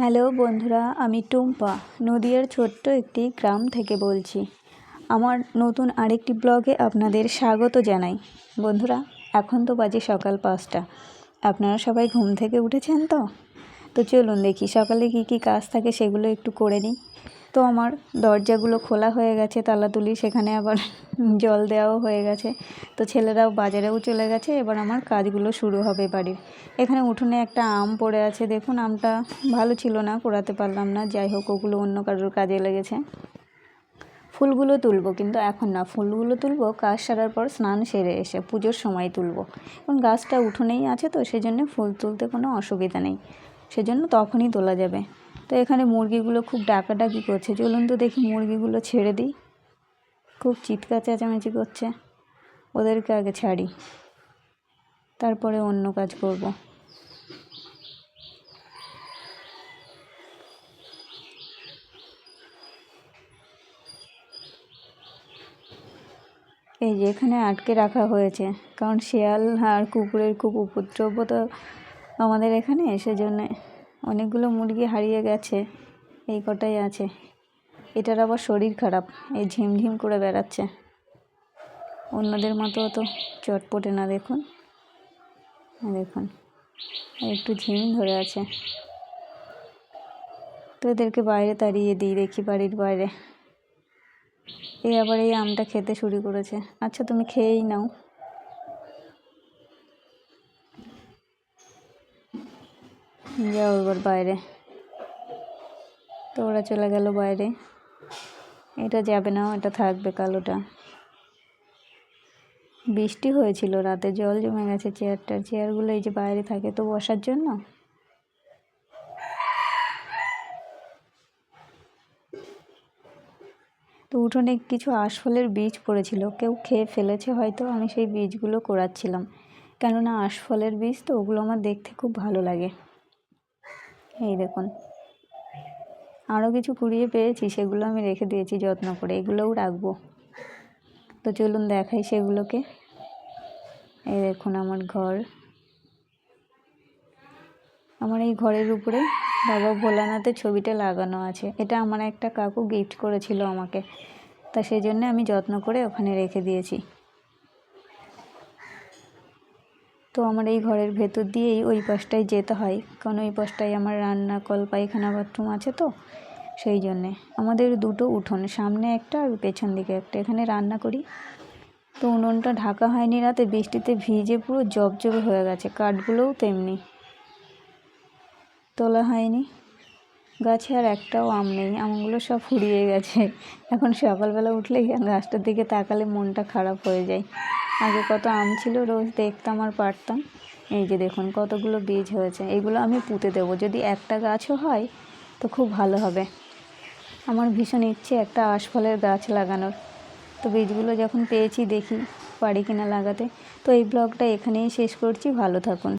Hello বন্ধুরা, আমি টুম্পা নদিয়ার ছোট্ট একটি গ্রাম থেকে বলছি। আমার নতুন আরেকটি ব্লগে আপনাদের স্বাগত জানাই। বন্ধুরা, এখন তো বাজে সকাল 5টা। আপনারা সবাই ঘুম থেকে উঠেছেন তো চলুন দেখি সকালে কি কাজ থাকে সেগুলো একটু করে নিই। তো আমার দরজাগুলো খোলা হয়ে গেছে, তালা তুলি, সেখানে আবার জল দেওয়াও হয়ে গেছে। তো ছেলেরাও বাজারেও চলে গেছে, এবার আমার কাজগুলো শুরু হবে বাড়ির। এখানে উঠোনে একটা আম পড়ে আছে, দেখুন আমটা ভালো ছিল না, কুড়াতে পারলাম না। যাই হোক, ওগুলো অন্য কারোর কাজে লেগেছে। ফুলগুলো তুলবো, কিন্তু এখন না, ফুলগুলো তুলবো কাজ সারার পর, স্নান সেরে এসে পুজোর সময় তুলবো। কারণ গাছটা উঠোনেই আছে, তো সেজন্য ফুল তুলতে কোনো অসুবিধা নেই, সেজন্য তখনই তোলা যাবে। তো এখানে মুরগিগুলো খুব ডাকাডাকি করছে, চলুন তো দেখি মুরগিগুলো ছেড়ে দিই। খুব চিৎকার চেঁচামেচি করছে, ওদেরকে আগে ছাড়ি, তারপরে অন্য কাজ করব। এই যে এখানে আটকে রাখা হয়েছে, কারণ শিয়াল আর কুকুরের খুব উপদ্রব তো আমাদের এখানে, সেজন্যে অনেকগুলো মুরগি হারিয়ে গেছে, এই কটাই আছে। এটার আবার শরীর খারাপ, এই ঝিমঝিম করে বেড়াচ্ছে, অন্যদের মতো তো চটপটে না। দেখুন দেখুন, একটু ঝিম ধরে আছে। তো এদেরকে বাইরে তাড়িয়ে দিই, দেখি বাড়ির বাইরে। এই আবার এই আমটা খেতে শুরু করেছে। আচ্ছা, তুমি খেয়েই নাও। যাও এবার বাইরে। তো ওরা চলে গেল বাইরে। এটা যাবে না, এটা থাকবে কালোটা। বৃষ্টি হয়েছিল রাতে, জল জমে গেছে চেয়ারগুলো এই যে বাইরে থাকে তো বসার জন্য। তো উঠোনে কিছু আশফলের বীজ পড়েছিল, কেউ খেয়ে ফেলেছে হয়তো, আমি সেই বীজগুলো কোড়াচ্ছিলাম। কেননা আশফলের বীজ তো, ওগুলো আমার দেখতে খুব ভালো লাগে। এই দেখুন, আরও কিছু কুড়িয়ে পেয়েছি, সেগুলো আমি রেখে দিয়েছি যত্ন করে, এগুলোও রাখবো। তো চলুন দেখাই সেগুলোকে। এই দেখুন আমার ঘর। আমার এই ঘরের উপরে বাবা ভোলানাথের ছবিটা লাগানো আছে। এটা আমার একটা কাকু গিফট করেছিল আমাকে, তা সেই জন্য আমি যত্ন করে ওখানে রেখে দিয়েছি। তো আমার এই ঘরের ভেতর দিয়েই ওই পাশটায় যেতে হয়, কারণ ওই পাশটায় আমার রান্না, কল, পায়খানা, বাথরুম আছে, তো সেই জন্যে। আমাদের দুটো উঠোন, সামনে একটা আর পেছন দিকে একটা, এখানে রান্না করি। তো উনুনটা ঢাকা হয়নি রাতে, বৃষ্টিতে ভিজে পুরো জবজবে হয়ে গেছে, কাঠগুলোও তেমনি তোলা হয়নি। গাছে আর একটাও আম নেই, আমগুলো সব ফুরিয়ে গেছে। এখন সকালবেলা উঠলেই গাছটার দিকে তাকালে মনটা খারাপ হয়ে যায়। আগে কত আম ছিল, রোজ দেখতাম আর পারতাম। এই যে দেখুন কতগুলো বীজ হয়েছে, এগুলো আমি পুঁতে দেবো। যদি একটা গাছও হয় তো খুব ভালো হবে। আমার ভীষণ ইচ্ছে একটা আশফলের গাছ লাগানোর। তো বীজগুলো যখন পেয়েছি, দেখি পারি কিনা লাগাতে। তো এই ব্লগটা এখানেই শেষ করছি, ভালো থাকুন।